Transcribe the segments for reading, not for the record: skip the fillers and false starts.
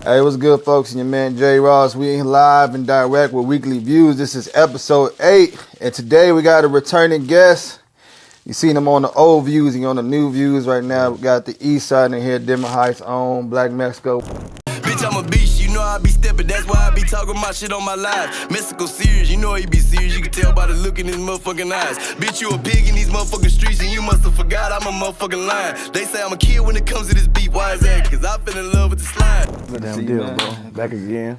Hey, what's good, folks? And your man J Ross. We live and direct with Weekly Views. This is episode 8, and today we got a returning guest. You seen him on the old views, he on the new views right now. We got the East Side in here, Denver Heights on Black Mexico. Bitch, I'm a beast, you know I be stepping, that's why I be talking my shit on my live. Mexico serious, you know he be serious, you can tell by the look in his motherfucking eyes. Bitch, you a pig in these motherfucking streets, and you must have forgot I'm a motherfucking lion. They say I'm a kid when it comes to this beef, why is that? Cause I feel in love with the slime. Damn deal, bro. Back again.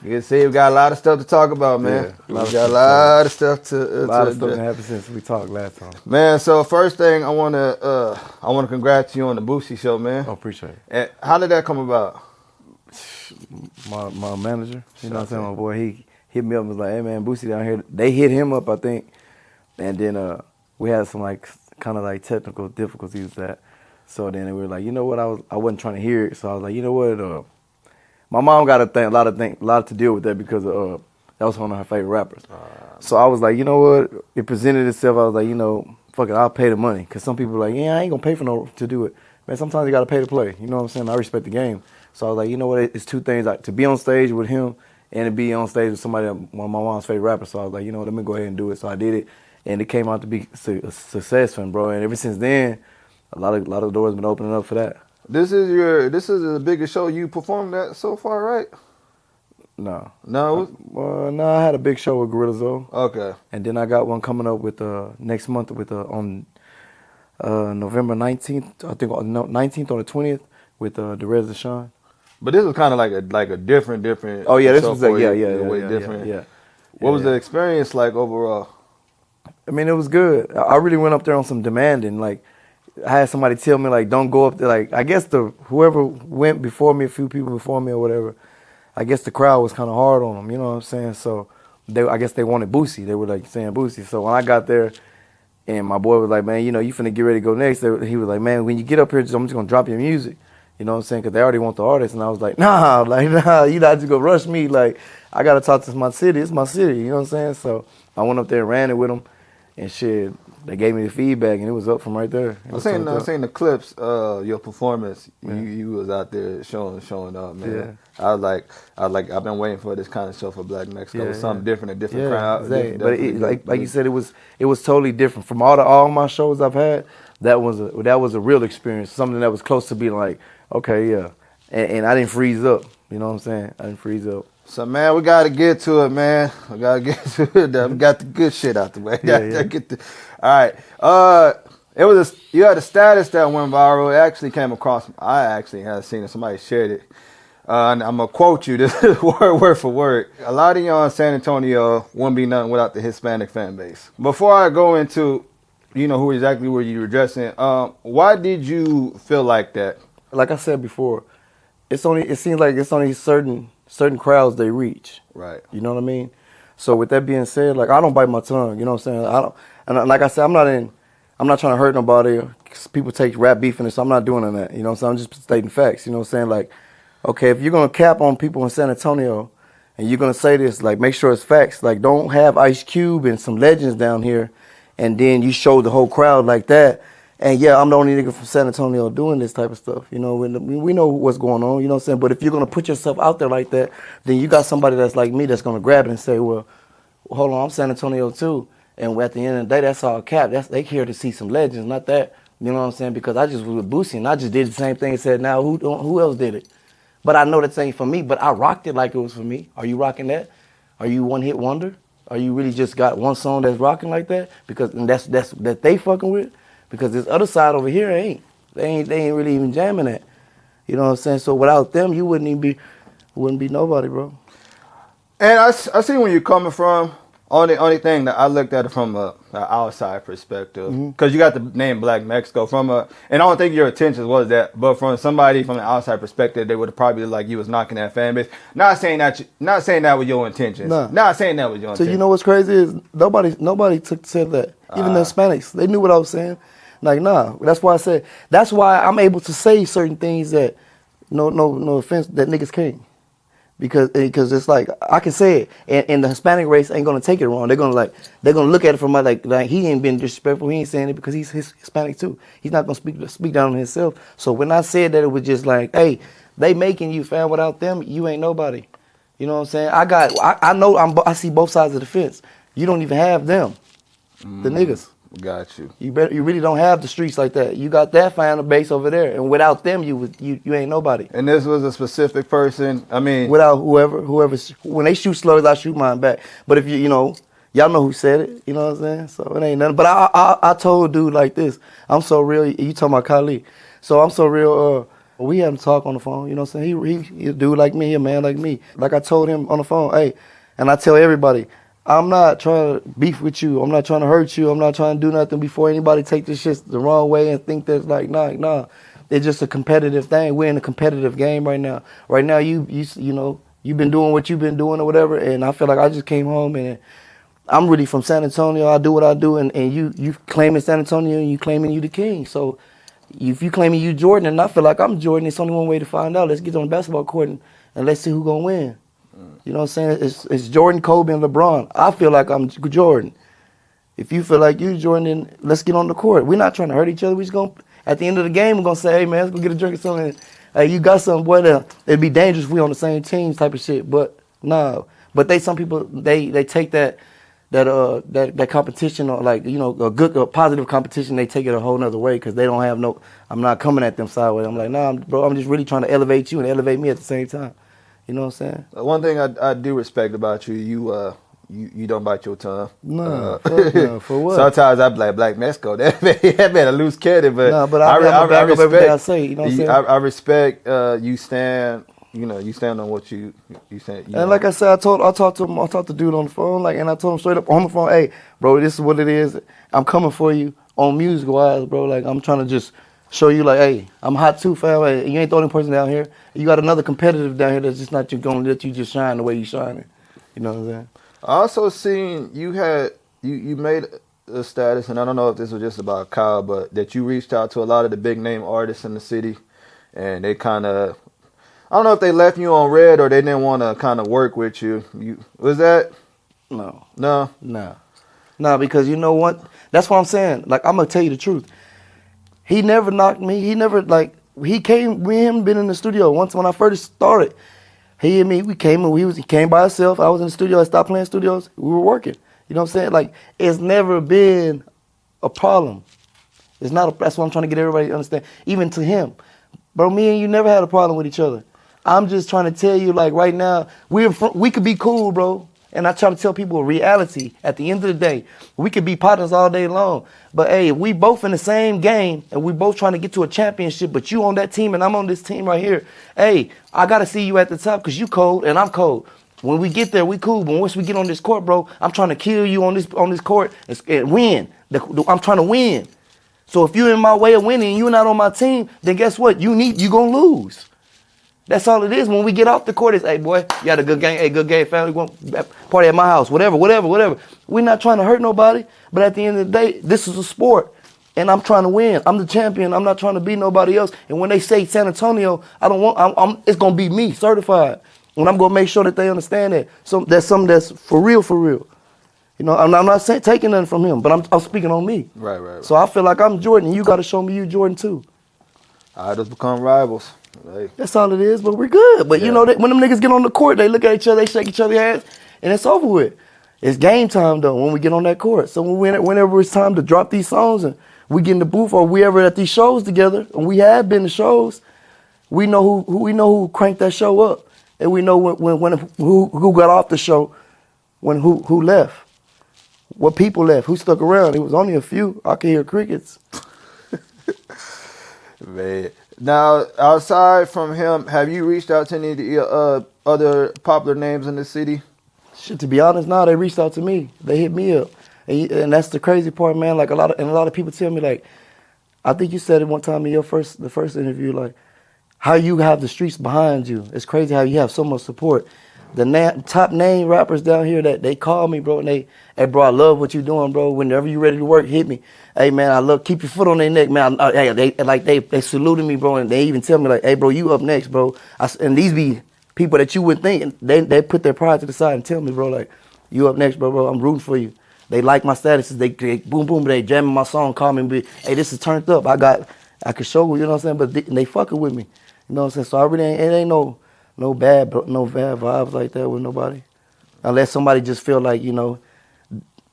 You see, we got a lot of stuff to talk about, man. Yeah, We got a lot of stuff to a lot of stuff that happened since we talked last time. Man, so first thing I wanna congrats you on the BOOSIE show, man. Oh, appreciate it. And how did that come about? My manager, you know what I'm saying, my boy, he hit me up and was like, hey man, BOOSIE down here. They hit him up, I think. And then we had some kind of technical difficulties with that. So then we were like, you know what, I wasn't trying to hear it. So I was like, you know what, my mom got a lot to deal with that because that was one of her favorite rappers. So I was like, you know what? It presented itself. I was like, you know, fuck it, I'll pay the money. Because some people are like, yeah, I ain't going to pay to do it. Man, sometimes you got to pay to play. You know what I'm saying? I respect the game. So I was like, you know what? It's two things. To be on stage with him and to be on stage with somebody, one of my mom's favorite rappers. So I was like, you know what? Let me go ahead and do it. So I did it. And it came out to be a success for him, bro. And ever since then, a lot of doors been opening up for that. This is the biggest show you performed at so far, right? No. No? No, I had a big show with Gorilla Zoe. Okay. And then I got one coming up with next month with on November 19th, I think 19th or the 20th with the Rez Deshawn. But this was kind of like a different. Oh yeah, this show was for you, way different. Yeah. What was the experience like overall? I mean, it was good. I really went up there on some demanding. Like, I had somebody tell me, like, don't go up there. Like, I guess whoever went before me, a few people before me or whatever, I guess the crowd was kind of hard on them, you know what I'm saying? So I guess they wanted BOOSIE. They were like saying BOOSIE. So when I got there and my boy was like, man, you know, you finna get ready to go next. He was like, man, when you get up here, I'm just gonna drop your music. You know what I'm saying? Because they already want the artist. And I was like, nah, you not just gonna rush me. Like, I gotta talk to my city. It's my city, you know what I'm saying? So I went up there and ran it with them and shit. They gave me the feedback, and it was up from right there. I seen the clips, your performance. Yeah. You was out there showing up, man. Yeah. I've been waiting for this kind of show for Black Mexico. Yeah, something different, a different crowd. Exactly. But like you said, it was totally different from all my shows I've had. That was a real experience, something that was close to being like, okay, yeah. And I didn't freeze up. You know what I'm saying? I didn't freeze up. So, man, we got to get to it, man. We got to get to it. We got the good shit out the way. All right. You had a status that went viral. It actually came across. I actually had seen it. Somebody shared it. And I'm going to quote you. This is word for word. A lot of y'all in San Antonio wouldn't be nothing without the Hispanic fan base. Before I go into, you know, who exactly were you addressing, why did you feel like that? Like I said before, it seems like it's only certain crowds they reach. Right. You know what I mean? So with that being said, like, I don't bite my tongue. You know what I'm saying? And like I said, I'm not trying to hurt nobody. People take rap beef in it, so I'm not doing that. You know what I'm saying? I'm just stating facts. You know what I'm saying? Like, okay, if you're gonna cap on people in San Antonio and you're gonna say this, like, make sure it's facts. Like, don't have Ice Cube and some legends down here, and then you show the whole crowd like that. And yeah, I'm the only nigga from San Antonio doing this type of stuff. You know, we know what's going on, you know what I'm saying? But if you're going to put yourself out there like that, then you got somebody that's like me that's going to grab it and say, well, hold on, I'm San Antonio too. And at the end of the day, that's all cap. They here to see some legends, not that. You know what I'm saying? Because I just was with BOOSIE and I just did the same thing and said, now who else did it? But I know that ain't for me, but I rocked it like it was for me. Are you rocking that? Are you one hit wonder? Are you really just got one song that's rocking like that? Because that's that they fucking with? Because this other side over here they ain't really even jamming that. You know what I'm saying? So without them, you wouldn't be nobody, bro. And I see where you're coming from. Only thing that I looked at it from an outside perspective, because you got the name Black Mexico and I don't think your intentions was that, but from somebody from the outside perspective, they would have probably like you was knocking that fan base. Not saying that was your intentions. Nah. Not saying that was your intentions. So you know what's crazy is nobody said that. Even the Hispanics, they knew what I was saying. Like, nah, that's why I said, that's why I'm able to say certain things that, no offense, that niggas can't. Because it's like, I can say it, and the Hispanic race ain't gonna take it wrong. They're gonna look at it from like he ain't been disrespectful. He ain't saying it because he's Hispanic too. He's not gonna speak down on himself. So when I said that, it was just like, hey, They making you, fam. Without them, you ain't nobody. You know what I'm saying? I know I see both sides of the fence. You don't even have them, the niggas. Got you. You really don't have the streets like that. You got that fan base over there, and without them, you ain't nobody. And this was a specific person. I mean, without whoever, when they shoot slurs, I shoot mine back. But if you know, y'all know who said it. You know what I'm saying? So it ain't nothing. But I told a dude like this. I'm so real. You talking about Khalid? So I'm so real. We had him talk on the phone. You know what I'm saying? He a dude like me, a man like me. Like I told him on the phone, hey, and I tell everybody, I'm not trying to beef with you. I'm not trying to hurt you. I'm not trying to do nothing before anybody take this shit the wrong way and think that's like, nah. It's just a competitive thing. We're in a competitive game right now. Right now, you know, you've been doing what you've been doing or whatever, and I feel like I just came home and I'm really from San Antonio. I do what I do, and you claiming San Antonio and you claiming you the king. So if you claiming you Jordan and I feel like I'm Jordan, it's only one way to find out. Let's get on the basketball court and let's see who's going to win. You know what I'm saying? It's Jordan, Kobe, and LeBron. I feel like I'm Jordan. If you feel like you Jordan, then let's get on the court. We're not trying to hurt each other. We just going at the end of the game, we're going to say, hey, man, let's go get a drink or something. Hey, you got something, boy, it'd be dangerous if we on the same team type of shit. But no. But some people, they take that competition, or like, you know, a positive competition, they take it a whole nother way because they don't have I'm not coming at them sideways. I'm like, nah, bro, I'm just really trying to elevate you and elevate me at the same time. You know what I'm saying? One thing I do respect about you, you don't bite your tongue. No, for what? Sometimes I be like, Black Mexico, that man a loose cannon, but no, but I back up everything I say. You know what I'm saying? I respect you stand. You know, you stand on what you stand. And like I said, I talked to dude on the phone, like, and I told him straight up on the phone, hey, bro, this is what it is. I'm coming for you on music wise, bro. Like, I'm trying to just show you, like, hey, I'm hot too, fam. Hey, you ain't the only person down here. You got another competitive down here that's just not going to let you just shine the way you shining. You know what I'm saying? I also seen you made a status, and I don't know if this was just about Kyle, but that you reached out to a lot of the big name artists in the city, and they kind of, I don't know if they left you on red or they didn't want to kind of work with you. Was that? No, because you know what? That's what I'm saying. Like, I'm gonna tell you the truth. He never knocked me. He never, like, he came. Me and him been in the studio once when I first started. He and me, he came by himself. I was in the studio. I stopped playing studios. We were working. You know what I'm saying? Like, it's never been a problem. It's not. That's what I'm trying to get everybody to understand. Even to him, bro. Me and you never had a problem with each other. I'm just trying to tell you, like, right now, we could be cool, bro. And I try to tell people reality. At the end of the day, we could be partners all day long. But, hey, we both in the same game, and we both trying to get to a championship, but you on that team and I'm on this team right here. Hey, I got to see you at the top because you cold and I'm cold. When we get there, we cool. But once we get on this court, bro, I'm trying to kill you on this court and win. I'm trying to win. So if you're in my way of winning and you're not on my team, then guess what? You going to lose. That's all it is. When we get off the court, it's, hey, boy, you had a good game. Hey, good game, family. We want party at my house. Whatever. We're not trying to hurt nobody. But at the end of the day, this is a sport. And I'm trying to win. I'm the champion. I'm not trying to be nobody else. And when they say San Antonio, it's going to be me, certified. And I'm going to make sure that they understand that. So that's something that's for real. You know, I'm not taking nothing from him, but I'm speaking on me. Right. So I feel like I'm Jordan, and you got to show me you Jordan too. I just become rivals. Like, that's all it is, but we're good. But, you know, when them niggas get on the court, they look at each other, they shake each other's hands, and it's over with. It's game time, though, when we get on that court. So whenever it's time to drop these songs and we get in the booth or we ever at these shows together, and we have been to shows, we know who cranked that show up. And we know who got off the show, who left, what people left, who stuck around. It was only a few. I could hear crickets. Man. Now, outside from him, have you reached out to any of the other popular names in the city? Shit, to be honest, no, they reached out to me. They hit me up. And that's the crazy part, man. Like, a lot of people tell me, like, I think you said it one time in the first interview, like, how you have the streets behind you. It's crazy how you have so much support. The top name rappers down here, that they call me, bro, and hey, bro, I love what you're doing, bro. Whenever you ready to work, hit me. Hey, man, keep your foot on their neck, man. They saluted me, bro, and they even tell me, like, hey, bro, you up next, bro. And these be people that you would think, and they put their pride to the side and tell me, bro, like, you up next, bro, I'm rooting for you. They like my statuses. They boom, they jamming my song, call me, hey, this is turned up. I could show you, know what I'm saying? But they fucking with me. You know what I'm saying? So I really it ain't no bad vibes like that with nobody. Unless somebody just feel like, you know,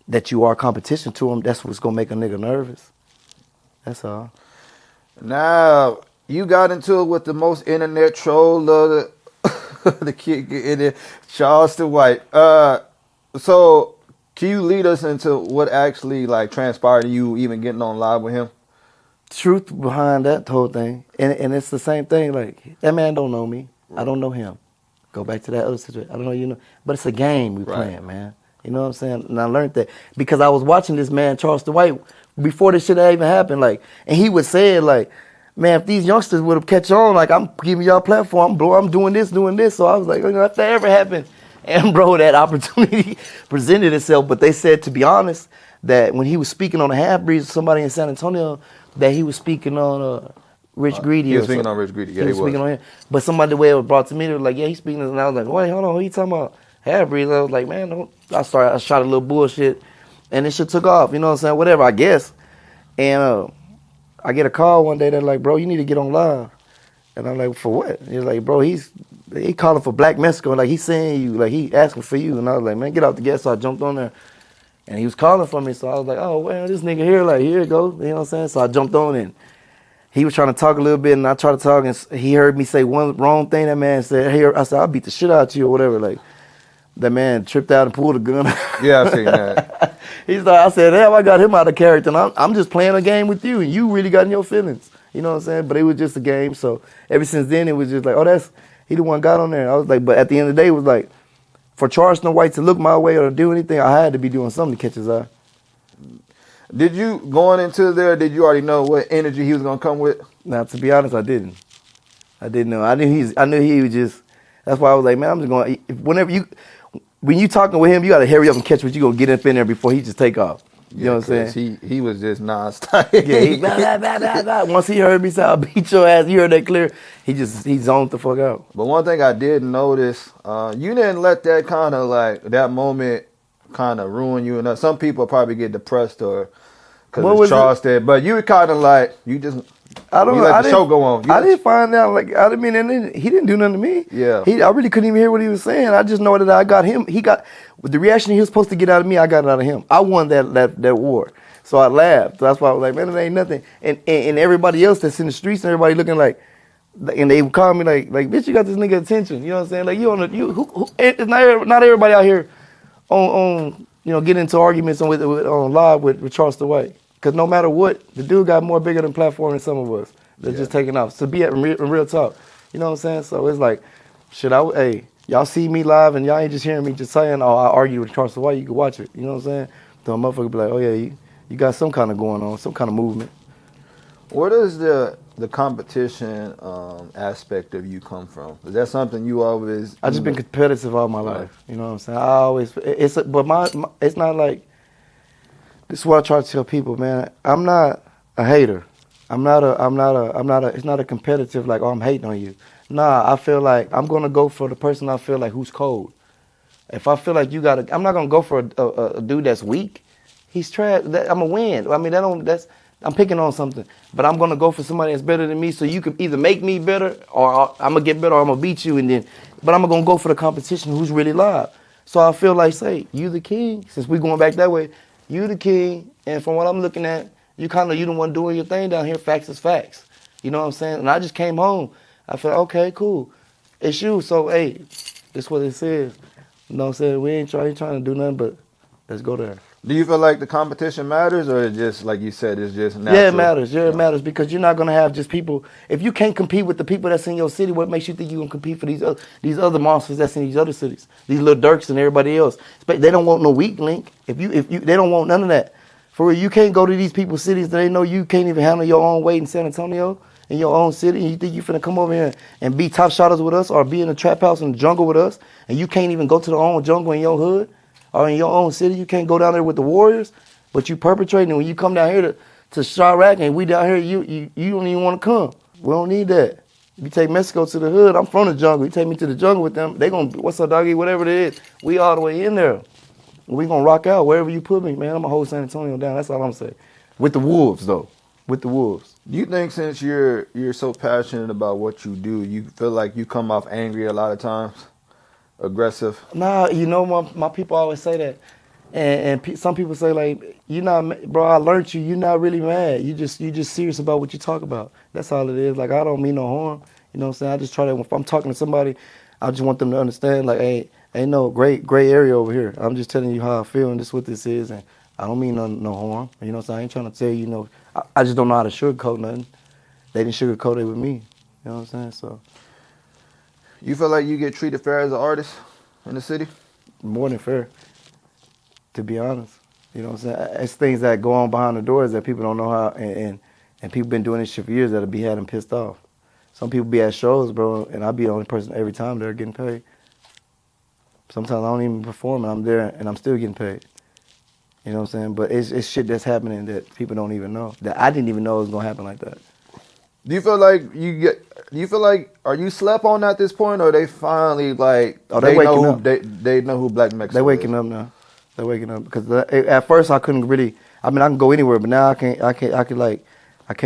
that you are competition to them, that's what's gonna make a nigga nervous. That's all. Now, you got into it with the most internet troll of the kid in it, Charleston White. So can you lead us into what actually like transpired to you even getting on live with him? Truth behind that whole thing, and it's the same thing. Like, that man don't know me. I don't know him. Go back to that other situation. I don't know, you know, but it's a game we playing, man. You know what I'm saying? And I learned that because I was watching this man, Charleston White, before this shit had even happened. Like, and he would say it like, man, if these youngsters would have catch on, like, I'm giving y'all a platform, I'm doing this. So I was like, you know, if that ever happened, and bro, that opportunity presented itself. But they said, to be honest, that when he was speaking on the half-breeds, somebody in San Antonio, that he was speaking on Rich Greedy. He was speaking on Rich Greedy. Yeah, he was speaking on him. But somebody, the way it was brought to me, they were like, yeah, he's speaking. And I was like, wait, hold on, who you talking about? Half-breeds. I was like, man, don't. I shot a little bullshit, and this shit took off. You know what I'm saying? Whatever, I guess. And I get a call one day. They're like, bro, you need to get on live. And I'm like, for what? He's like, bro, he calling for Black Mexico. Like, he's saying you. Like, he asking for you. And I was like, man, get out the gas. So I jumped on there. And he was calling for me, so I was like, oh, well, this nigga here, like, here it goes, you know what I'm saying? So I jumped on and he was trying to talk a little bit, and I tried to talk, and he heard me say one wrong thing. That man said, hey, I said, I'll beat the shit out of you or whatever. Like, that man tripped out and pulled a gun. Yeah, I've seen that. He's like, I said, damn, I got him out of character, and I'm just playing a game with you, and you really got in your feelings. You know what I'm saying? But it was just a game, so ever since then, it was just like, oh, he the one got on there. I was like, but at the end of the day, it was like, for Charleston White to look my way or to do anything, I had to be doing something to catch his eye. Did you, going into there, did you already know what energy he was going to come with? Now, to be honest, I didn't. I didn't know. I knew he was just, that's why I was like, man, I'm just going, when you talking with him, you got to hurry up and catch what you going to get up in there before he just take off. You know what I'm saying? He was just non-stop. Yeah, he blah, blah, blah, blah, blah. Once he heard me say, I'll beat your ass, you heard that clear, he zoned the fuck out. But one thing I did notice, you didn't let that kind of like, that moment kind of ruin you. And some people probably get depressed or because it's Charleston, but you were kind of like, you just, let the show go on. I didn't find out, like, I didn't mean, he didn't do nothing to me. Yeah. I really couldn't even hear what he was saying. I just know that I got him. The reaction he was supposed to get out of me, I got it out of him. I won that war. So I laughed. That's why I was like, man, it ain't nothing. And everybody else that's in the streets and everybody looking like, and they would call me like, bitch, you got this nigga attention. You know what I'm saying? Like, it's not everybody out here on getting into arguments on live with Charleston White. Because no matter what, the dude got more bigger than platform than some of us. They're just taking off. So be in real talk. You know what I'm saying? So it's like, hey, y'all see me live and y'all ain't just hearing me just saying, oh, I argued with Charleston White, you can watch it. You know what I'm saying? So a motherfucker be like, oh yeah, you got some kind of going on, some kind of movement. Where does the competition aspect of you come from? Is that something you always? I just been competitive all my life. You know what I'm saying? I always it's not like. This is what I try to tell people, man. I'm not a hater. It's not a competitive like, oh, I'm hating on you. Nah, I feel like I'm gonna go for the person I feel like who's cold. If I feel like I'm not gonna go for a dude that's weak. He's trash. I'm gonna win. I mean, I'm picking on something. But I'm gonna go for somebody that's better than me, so you can either make me better, or I'm gonna get better, or I'm gonna beat you, but I'm gonna go for the competition who's really live. So I feel like, say, you the king. Since we going back that way, you the king, and from what I'm looking at, you the one doing your thing down here. Facts is facts. You know what I'm saying? And I just came home. I felt, okay, cool. It's you, so hey, this what it says. You know what I'm saying? We ain't trying to do nothing, but let's go there. Do you feel like the competition matters, or just like you said, it's just natural? Yeah, it matters. Yeah, it matters, because you're not gonna have just people. If you can't compete with the people that's in your city, what makes you think you gonna compete for these other monsters that's in these other cities? These little Dirks and everybody else. They don't want no weak link. If they don't want none of that. For real, you can't go to these people's cities that they know you can't even handle your own weight in San Antonio, in your own city, and you think you finna come over here and be top shotters with us, or be in a trap house in the jungle with us, and you can't even go to the own jungle in your hood or in your own city. You can't go down there with the Warriors, but you perpetrating. And when you come down here to Chirac and we down here, you don't even want to come. We don't need that. If you take Mexico to the hood, I'm from the jungle. You take me to the jungle with them, they gonna, what's up, doggy, whatever it is, we all the way in there. We gonna rock out wherever you put me, man. I'm gonna hold San Antonio down. That's all I'm saying. With the Wolves, though. With the Wolves. Do you think since you're so passionate about what you do, you feel like you come off angry a lot of times, aggressive? Nah, you know my people always say that, and some people say like, you not, bro. I learned you. You're not really mad. You just serious about what you talk about. That's all it is. Like I don't mean no harm. You know what I'm saying? I just try to, if I'm talking to somebody, I just want them to understand like, hey, ain't no gray area over here. I'm just telling you how I feel and this is what this is, and I don't mean no harm. You know what I'm saying? I ain't trying to tell you, I just don't know how to sugarcoat nothing. They didn't sugarcoat it with me. You know what I'm saying? So. You feel like you get treated fair as an artist in the city? More than fair, to be honest. You know what I'm saying? It's things that go on behind the doors that people don't know how, and people been doing this shit for years that'll be had them pissed off. Some people be at shows, bro, and I'll be the only person every time they're getting paid. Sometimes I don't even perform and I'm there and I'm still getting paid. You know what I'm saying? But it's shit that's happening that people don't even know, that I didn't even know it was gonna happen like that. Do you feel like are you slept on at this point, or they finally like they waking up. They know who Black Mexico is? They waking up now. They're waking up because at first I couldn't really. I mean I can go anywhere, but now I can't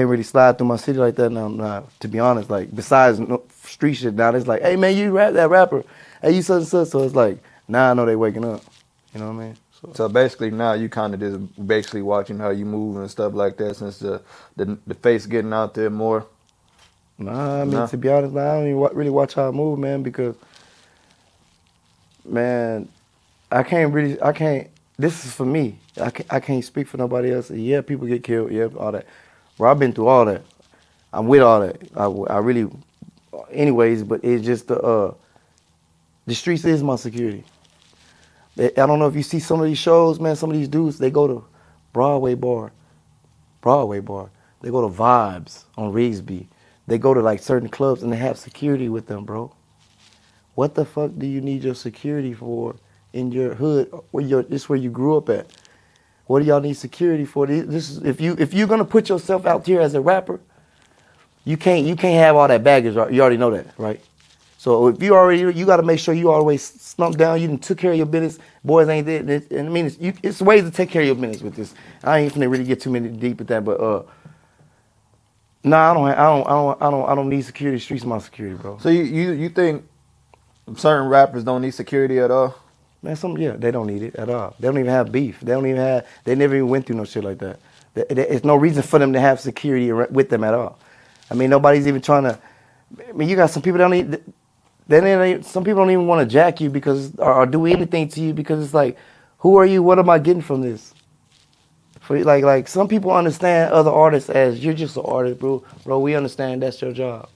really slide through my city like that now. To be honest, like besides street shit now, it's like, hey man, you that rapper, hey you such and such. So it's like now I know they waking up. You know what I mean? So basically now you kind of just basically watching how you move and stuff like that since the face getting out there more. Nah, I mean to be honest, I don't even really watch how I move, man, because man, I can't. This is for me. I can't speak for nobody else. Yeah, people get killed. Yeah, all that. Well, I've been through all that. I'm with all that. I really, anyways. But it's just the streets is my security. I don't know if you see some of these shows, man. Some of these dudes, they go to Broadway bar. They go to Vibes on Rigsby. They go to like certain clubs and they have security with them, bro. What the fuck do you need your security for in your hood? This where you grew up at. What do y'all need security for? This is if you're gonna put yourself out here as a rapper, you can't have all that baggage. You already know that, right? So if you got to make sure you always slump down. You done took care of your business. Boys ain't there. And I mean, it's ways to take care of your business with this. I ain't finna really get too many deep with that, but I don't need security. Streets my security, bro. So you think certain rappers don't need security at all? Man, they don't need it at all. They don't even have beef. They never even went through no shit like that. There's no reason for them to have security with them at all. I mean, nobody's even trying to. I mean, you got some people some people don't even want to jack you because or do anything to you because it's like, who are you? What am I getting from this? For like some people understand other artists as you're just an artist, bro. Bro, we understand that's your job.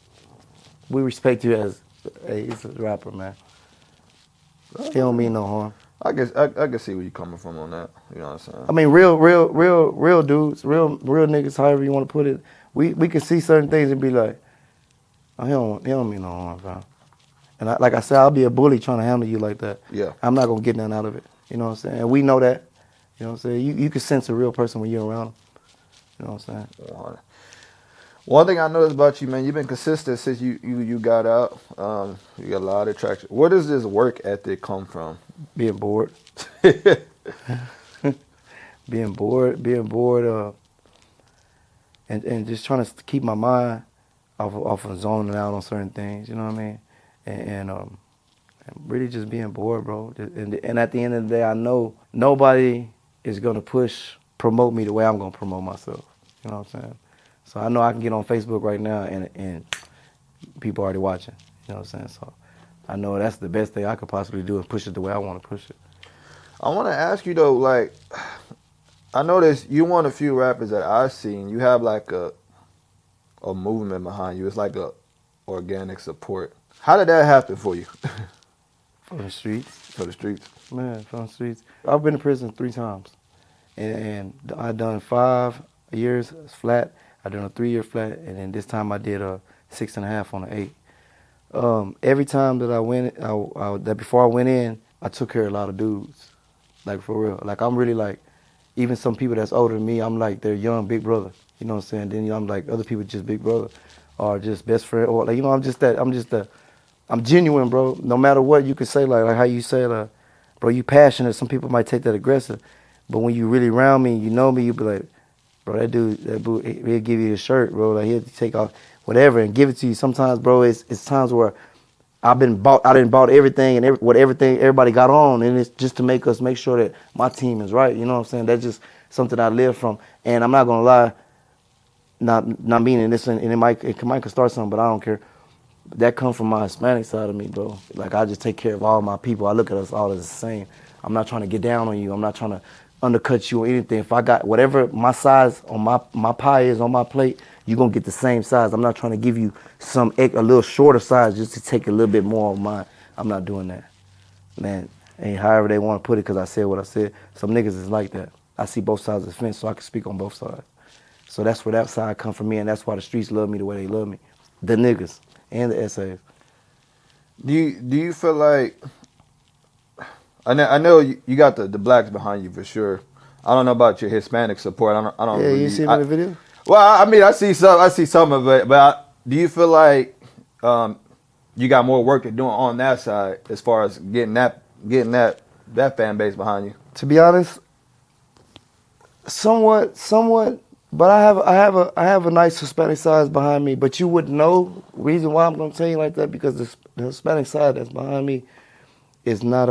We respect you as he's a rapper, man. He don't mean no harm. I guess I can see where you're coming from on that. You know what I'm saying? I mean, real dudes, real niggas, however you want to put it. We can see certain things and be like, oh, he don't mean no harm, bro. And like I said, I'll be a bully trying to handle you like that. Yeah. I'm not gonna get nothing out of it. You know what I'm saying? And we know that. You know what I'm saying? You can sense a real person when you're around them. You know what I'm saying? One thing I noticed about you, man, you've been consistent since you got out. You got a lot of traction. Where does this work ethic come from? Being bored. being bored, and just trying to keep my mind off of zoning out on certain things. You know what I mean? And really just being bored, bro. And at the end of the day, I know nobody is gonna promote me the way I'm gonna promote myself. You know what I'm saying? So I know I can get on Facebook right now and people already watching. You know what I'm saying? So I know that's the best thing I could possibly do is push it the way I want to push it. I want to ask you though, like, I noticed you're one of the few rappers that I've seen. You have like a movement behind you. It's like a organic support. How did that happen for you? For the streets. For the streets. Man, for the streets. I've been to prison 3 times. And I've done 5 years flat. I done a 3-year flat. And then this time I did a 6.5 on an 8. Every time that I went, before I went in, I took care of a lot of dudes. Like for real. Like I'm really like, even some people that's older than me, I'm like their young big brother. You know what I'm saying? Then I'm like other people just big brother or just best friend or like, I'm genuine, bro. No matter what you could say, like how you say, like, bro, you passionate. Some people might take that aggressive, but when you really around me, you know me, you be like, Bro, that dude, he'll give you a shirt, bro. Like he'll take off whatever and give it to you. Sometimes, bro, it's times where I didn't bought everything and everything everybody got on, and it's just to make sure that my team is right. You know what I'm saying? That's just something I live from. And I'm not gonna lie, not meaning this, and it might start something, but I don't care. That comes from my Hispanic side of me, bro. Like I just take care of all my people. I look at us all as the same. I'm not trying to get down on you. I'm not trying to undercut you or anything. If I got whatever my size on my pie is on my plate, you're going to get the same size. I'm not trying to give you a little shorter size just to take a little bit more of mine. I'm not doing that. Man, and however they want to put it, because I said what I said. Some niggas is like that. I see both sides of the fence, so I can speak on both sides. So that's where that side come from me, and that's why the streets love me the way they love me. The niggas and the essays. Do you feel like, I know you got the blacks behind you for sure. I don't know about your Hispanic support. I don't. Yeah, really, you see it in the video? Well, I mean, I see some of it, but do you feel like you got more work to do on that side as far as getting that fan base behind you? To be honest, somewhat. But I have a nice Hispanic side behind me. But you wouldn't know. Reason why I'm gonna tell you like that, because the Hispanic side that's behind me is not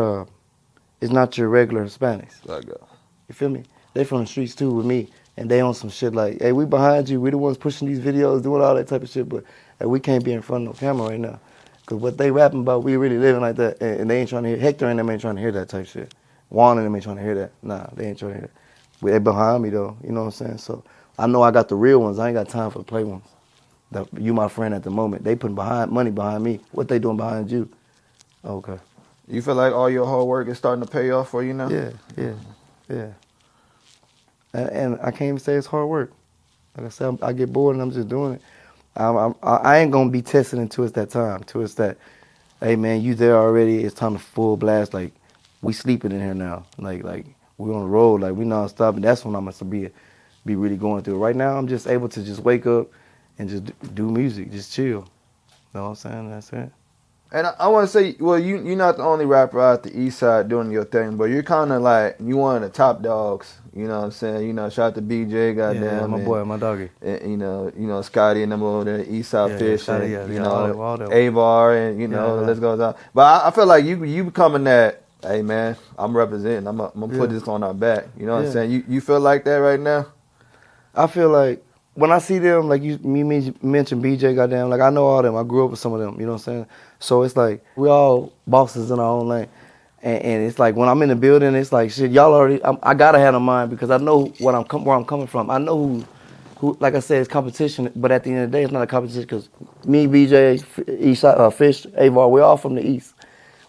your regular Hispanics. You feel me? They from the streets too with me, and they on some shit like, hey, we behind you. We the ones pushing these videos, doing all that type of shit. But hey, we can't be in front of no camera right now, cause what they rapping about, we really living like that, and they ain't trying to hear. Hector and them ain't trying to hear that type shit. Juan and them ain't trying to hear that. Nah, they ain't trying to hear that. But they behind me though. You know what I'm saying? So I know I got the real ones. I ain't got time for the play ones. You my friend at the moment. They putting money behind me. What they doing behind you? Okay. You feel like all your hard work is starting to pay off for you now? Yeah. And I can't even say it's hard work. Like I said, I get bored and I'm just doing it. I ain't gonna be testing until it's that time. Until it's that, hey man, you there already? It's time to full blast. Like we sleeping in here now. Like we on the road. Like we nonstop. And that's when I'm gonna be really going through it. Right now, I'm just able to just wake up and just do music, just chill. You know what I'm saying? That's it. And I want to say, well, you're not the only rapper out the East Side doing your thing, but you're kind of like, you one of the top dogs. You know what I'm saying? You know, shout out to BJ, goddamn. Yeah, my boy, my doggy. And, you know, Scotty and them over there, East Side Fish, and, you know, all that. Avar, and, you know, let's go down. But I feel like you becoming that, hey, man, I'm representing. I'm going to put this on our back. You know what I'm saying? You feel like that right now? I feel like when I see them, like you mentioned BJ, goddamn, like I know all them. I grew up with some of them, you know what I'm saying? So it's like we all bosses in our own lane. And it's like when I'm in the building, it's like shit, y'all already, I gotta have a mind because I know where I'm coming from. I know who, like I said, it's competition, but at the end of the day, it's not a competition because me, BJ, Eastside, Fish, Avar, we're all from the East.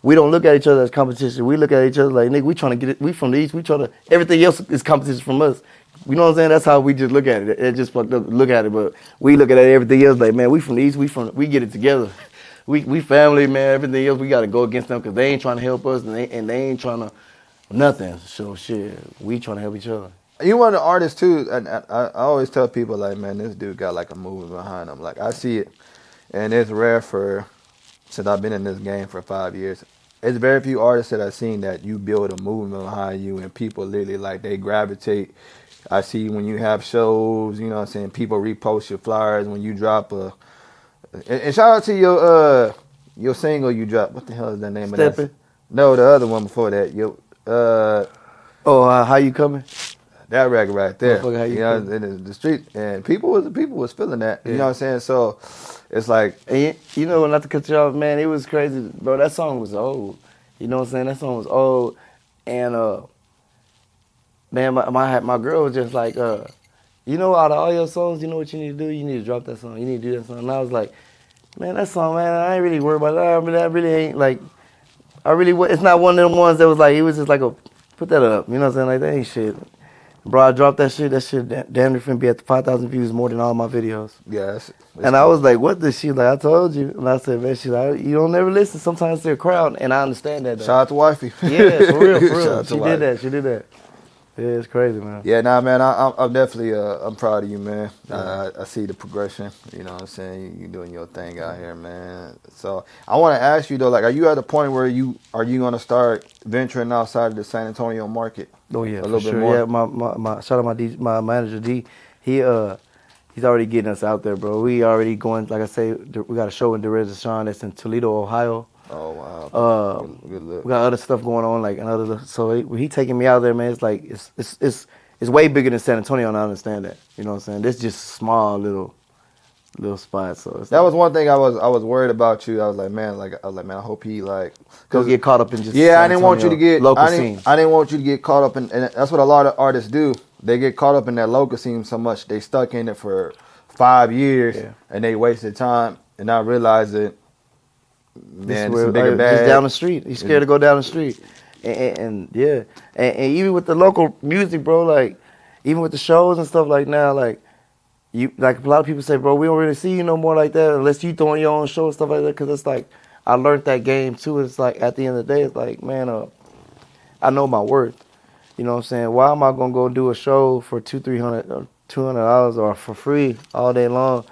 We don't look at each other as competition. We look at each other like, nigga, we trying to get it. We from the East. We trying to, everything else is competition from us. You know what I'm saying? That's how we just look at it. It just fucked up look at it, but we look at everything else like, man, we from the East. We get it together. We family, man. Everything else, we got to go against them because they ain't trying to help us and they ain't trying to nothing. So shit, we trying to help each other. You one of the artists too, and I always tell people like, man, this dude got like a movement behind him. Like I see it, and it's rare since I've been in this game for 5 years. It's very few artists that I've seen that you build a movement behind you and people literally like they gravitate. I see when you have shows, you know what I'm saying, people repost your flyers when you drop and shout out to your single you dropped. What the hell is the name of that? No, the other one before that. How You Coming? That record right there. How you know, in the street. And people was feeling that. Yeah. You know what I'm saying? So it's like, and you know, not to cut you off, man, it was crazy, bro. That song was old. You know what I'm saying? That song was old. And man, my girl was just like, you know, out of all your songs, you know what you need to do? You need to drop that song. You need to do that song. And I was like, man, that song, man, I ain't really worried about that. That really ain't like, it's not one of them ones that was like, it was just like put that up. You know what I'm saying? Like, that ain't shit. Bro, I dropped that shit. That shit damn near finna be at 5,000 views more than all my videos. Yes. And I was like, what the shit? Like, I told you. And I said, man, shit, you don't never listen. Sometimes it's a crowd, and I understand that, though. Shout out to Wifey. Yeah, for real. She did that. Yeah, it's crazy, man. Yeah, nah, man, I'm definitely, I'm proud of you, man. I see the progression, you know what I'm saying? You doing your thing out here, man. So I want to ask you, though, like, are you at a point where are you going to start venturing outside of the San Antonio market? Oh, yeah, a little for bit more? Yeah, my shout out my manager, D. he's already getting us out there, bro. We already going, like I say, we got a show in Derez Deshaun that's in Toledo, Ohio. Oh wow. Good look. We got other stuff going on, like another. So he taking me out there, man. It's like it's way bigger than San Antonio, and I understand that. You know what I'm saying? This just small little spot. So that was one thing I was worried about you. I was like, man, I hope he like go get caught up in just yeah. I didn't want you to get local scene. I didn't want you to get caught up in, and that's what a lot of artists do. They get caught up in that local scene so much they stuck in it for 5 years and they wasted time and not realizing. Man, it's a bigger bag. Just down the street. He's scared to go down the street. And even with the local music, bro, like, even with the shows and stuff like now, like, a lot of people say, bro, we don't really see you no more like that unless you throwing your own show and stuff like that. Because it's like, I learned that game too. It's like, at the end of the day, it's like, man, I know my worth. You know what I'm saying? Why am I going to go do a show for $200 or for free all day long?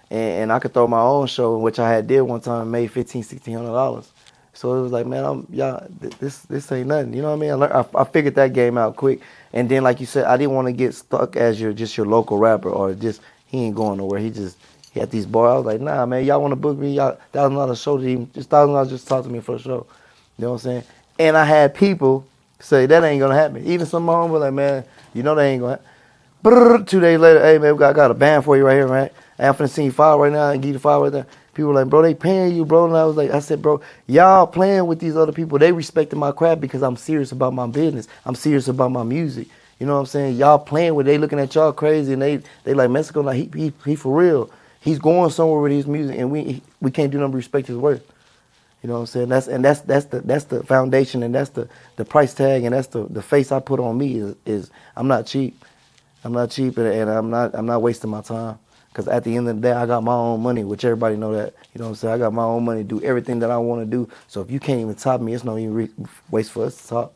And I could throw my own show, which I did one time, and made $1,600. So it was like, man, this ain't nothing. You know what I mean? I figured that game out quick. And then, like you said, I didn't want to get stuck as your local rapper or just he ain't going nowhere. He had these bars. I was like, nah, man, y'all want to book me? Y'all $1,000 show to him. Just $1,000 just talk to me for a show. You know what I'm saying? And I had people say that ain't gonna happen. Even some of them were like, man, you know that ain't gonna happen. 2 days later, hey man, I got a band for you right here, right? I'm finna sing file right now and give you the file right there. People were like, bro, they paying you, bro. And I said, bro, y'all playing with these other people. They respecting my craft because I'm serious about my business. I'm serious about my music. You know what I'm saying? Y'all playing with, they looking at y'all crazy and they like Mexico, like he for real. He's going somewhere with his music and we can't do nothing but respect his worth. You know what I'm saying? That's the foundation and that's the price tag and that's the face I put on me is I'm not cheap. I'm not cheap and I'm not wasting my time. Because at the end of the day, I got my own money, which everybody know that. You know what I'm saying? I got my own money to do everything that I want to do. So if you can't even top me, it's no even waste for us to talk.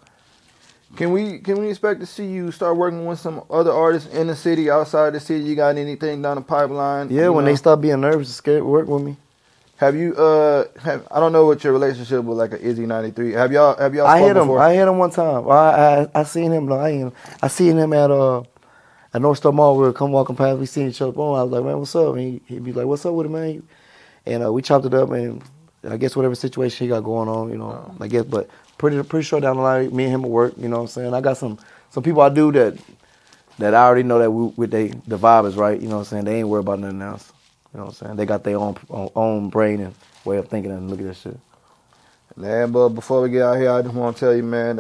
Can we expect to see you start working with some other artists in the city, outside the city? You got anything down the pipeline? Yeah, when they start being nervous and scared to work with me. Have you I don't know what your relationship with like a Izzy 93. Have y'all spoken before? I hit him one time. I seen him though. I seen him at North Star Mall. We were come walking past. We seen each other. I was like, man, what's up? And he'd be like, what's up with him, man? And we chopped it up. And I guess whatever situation he got going on, you know, I guess. But pretty sure down the line, me and him will work. You know what I'm saying? I got some people I do that I already know that the vibe is right. You know what I'm saying? They ain't worried about nothing else. You know what I'm saying? They got their own brain and way of thinking and look at that shit. Man, but before we get out here, I just want to tell you, man,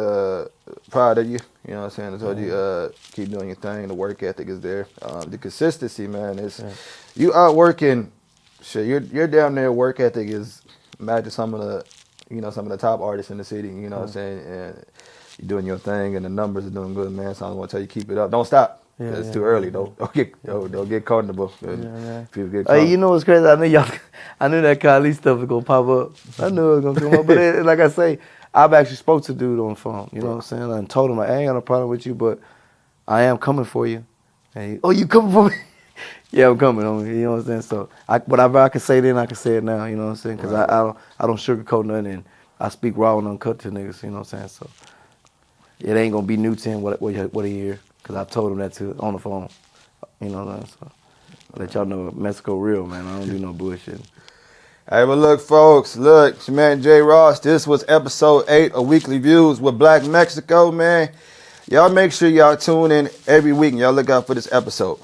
proud of you. You know what I'm saying? I told you, keep doing your thing. The work ethic is there. The consistency, man, is you out working. Shit, your damn near work ethic is matching some of the top artists in the city. You know what I'm saying? And you're doing your thing, and the numbers are doing good, man. So I want to tell you, keep it up. Don't stop. It's too early. Don't get comfortable. People get hey, you know what's crazy? I knew that Kylie stuff was gonna pop up. I knew it was gonna come up. But like I say, I've actually spoke to dude on the phone. You know what I'm saying? And told him, I ain't got no problem with you, but I am coming for you. And you coming for me? Yeah, I'm coming, homie. You know what I'm saying? So whatever I can say then, I can say it now. You know what I'm saying? Because I don't sugarcoat nothing, and I speak raw and uncut to niggas. You know what I'm saying? So it ain't gonna be new to him what he hear. Because I told him that too on the phone. You know what I'm saying? So I let y'all know Mexico real, man. I don't do no bullshit. Hey, but look, folks. Look, it's your man J. Ross. This was episode 8 of Weekly Views with Black Mexico, man. Y'all make sure y'all tune in every week and y'all look out for this episode.